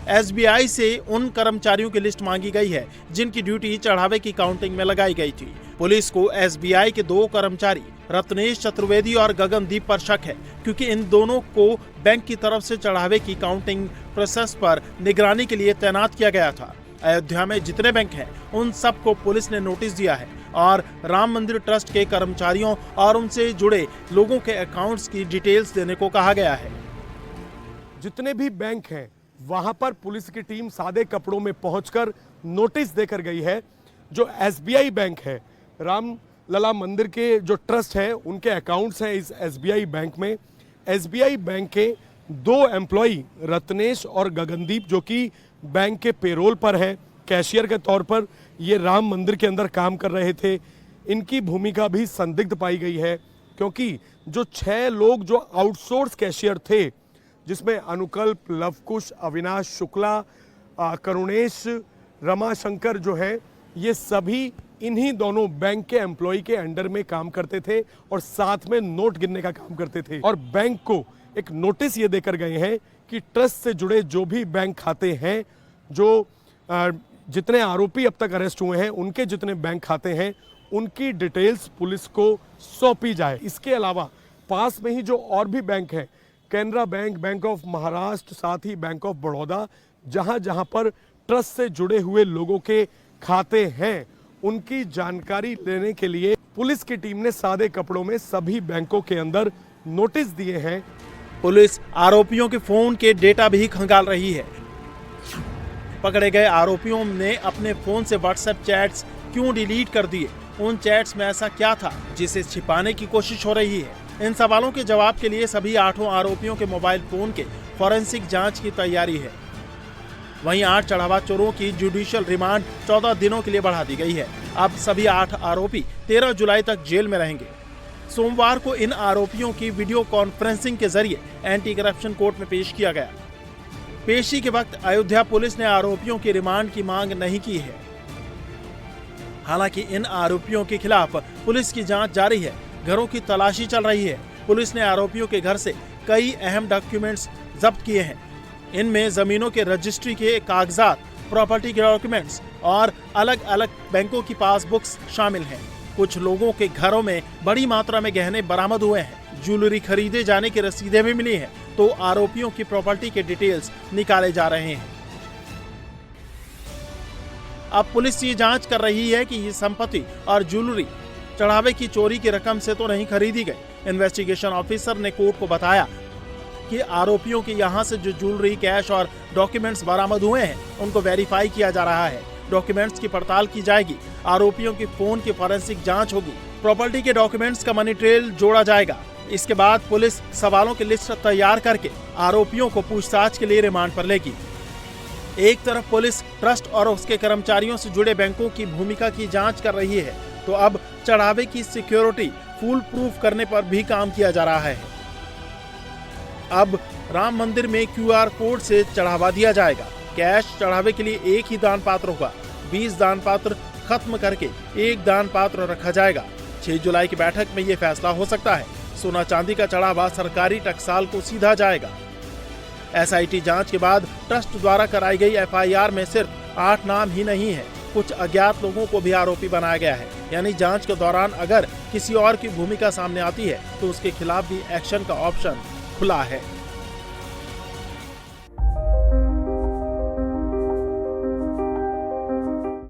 SBI से उन कर्मचारियों की लिस्ट मांगी गई है जिनकी ड्यूटी चढ़ावे की काउंटिंग में लगाई गई थी। पुलिस को एसबीआई के 2 कर्मचारी रत्नेश चतुर्वेदी और गगनदीप पर शक है, क्योंकि इन दोनों को बैंक की तरफ से चढ़ावे की काउंटिंग प्रोसेस पर निगरानी के लिए तैनात किया गया था। अयोध्या में जितने बैंक हैं उन सबको पुलिस ने नोटिस दिया है और राम मंदिर ट्रस्ट के कर्मचारियों और उनसे जुड़े लोगों के अकाउंट्स की डिटेल्स देने को कहा गया है। जितने भी बैंक हैं वहां पर पुलिस की टीम सादे कपड़ों में पहुंचकर नोटिस देकर गई है। जो एसबीआई बैंक है, राम लला मंदिर के जो ट्रस्ट है उनके अकाउंट्स हैं इस एसबीआई बैंक में। एसबीआई बैंक के 2 एम्प्लॉई रत्नेश और गगनदीप जो कि बैंक के पेरोल पर है, कैशियर के तौर पर ये राम मंदिर के अंदर काम कर रहे थे। इनकी भूमिका भी संदिग्ध पाई गई है, क्योंकि जो 6 लोग जो आउटसोर्स कैशियर थे, जिसमें अनुकल्प, लवकुश, अविनाश शुक्ला, करुणेश, रमाशंकर जो है, ये सभी इन्हीं दोनों बैंक के एम्प्लॉय के अंडर में काम करते थे और साथ में नोट गिनने का काम करते थे। और बैंक को एक नोटिस ये देकर गए हैं कि ट्रस्ट से जुड़े जो भी बैंक खाते हैं, जो जितने आरोपी अब तक अरेस्ट हुए हैं उनके जितने बैंक खाते हैं, उनकी डिटेल्स पुलिस को सौंपी जाए। इसके अलावा पास में ही जो और भी बैंक हैं, Canara bank, bank of Maharashtra, साथ ही बैंक ऑफ बड़ौदा, जहां जहां पर ट्रस्ट से जुड़े हुए लोगों के खाते हैं, उनकी जानकारी लेने के लिए पुलिस की टीम ने सादे कपड़ों में सभी बैंकों के अंदर नोटिस दिए हैं। पुलिस आरोपियों के फोन के डेटा भी खंगाल रही है। पकड़े गए आरोपियों ने अपने फोन से व्हाट्सएप चैट्स क्यों डिलीट कर दिए? उन चैट्स में ऐसा क्या था जिसे छिपाने की कोशिश हो रही है? इन सवालों के जवाब के लिए सभी 8 आरोपियों के मोबाइल फोन के फॉरेंसिक जांच की तैयारी है। वहीं 8 चढ़ावा चोरों की जुडिशियल रिमांड 14 दिनों के लिए बढ़ा दी गई है। अब सभी 8 आरोपी 13 जुलाई तक जेल में रहेंगे। सोमवार को इन आरोपियों की वीडियो कॉन्फ्रेंसिंग के जरिए एंटी करप्शन कोर्ट में पेश किया गया। पेशी के वक्त अयोध्या पुलिस ने आरोपियों की रिमांड की मांग नहीं की है। हालांकि इन आरोपियों के खिलाफ पुलिस की जांच जारी है, घरों की तलाशी चल रही है। पुलिस ने आरोपियों के घर से कई अहम डॉक्यूमेंट्स जब्त किए हैं। इनमें जमीनों के रजिस्ट्री के कागजात, प्रॉपर्टी के डॉक्यूमेंट्स और अलग अलग बैंकों की पासबुक्स शामिल हैं। कुछ लोगों के घरों में बड़ी मात्रा में गहने बरामद हुए हैं। ज्वेलरी खरीदे जाने की रसीदें भी मिली हैं, तो आरोपियों की प्रॉपर्टी के डिटेल्स निकाले जा रहे हैं। अब पुलिस ये जांच कर रही है कि ये संपत्ति और ज्वेलरी चढ़ावे की चोरी की रकम से तो नहीं खरीदी गई। इन्वेस्टिगेशन ऑफिसर ने कोर्ट को बताया कि आरोपियों के यहां से जो ज्वेलरी, कैश और डॉक्यूमेंट्स बरामद हुए हैं, उनको वेरीफाई किया जा रहा है। डॉक्यूमेंट्स की पड़ताल की जाएगी। आरोपियों के फोन की फॉरेंसिक जांच होगी। प्रॉपर्टी के डॉक्यूमेंट्स का मनी ट्रेल जोड़ा जाएगा। इसके बाद पुलिस सवालों की लिस्ट तैयार करके आरोपियों को पूछताछ के लिए रिमांड पर लेगी। एक तरफ पुलिस ट्रस्ट और उसके कर्मचारियों से जुड़े बैंकों की भूमिका की जांच कर रही है, तो अब चढ़ावे की सिक्योरिटी फुल प्रूफ करने पर भी काम किया जा रहा है। अब राम मंदिर में QR कोड से चढ़ावा दिया जाएगा। कैश चढ़ावे के लिए एक ही दान पात्र होगा। 20 दान पात्र खत्म करके एक दान पात्र रखा जाएगा। 6 जुलाई की बैठक में ये फैसला हो सकता है। सोना चांदी का चढ़ावा सरकारी टकसाल को सीधा जाएगा। SIT जांच के बाद ट्रस्ट द्वारा कराई गई FIR में सिर्फ 8 नाम ही नहीं है, कुछ अज्ञात लोगों को भी आरोपी बनाया गया है। यानी जांच के दौरान अगर किसी और की भूमिका सामने आती है तो उसके खिलाफ भी एक्शन का ऑप्शन खुला है।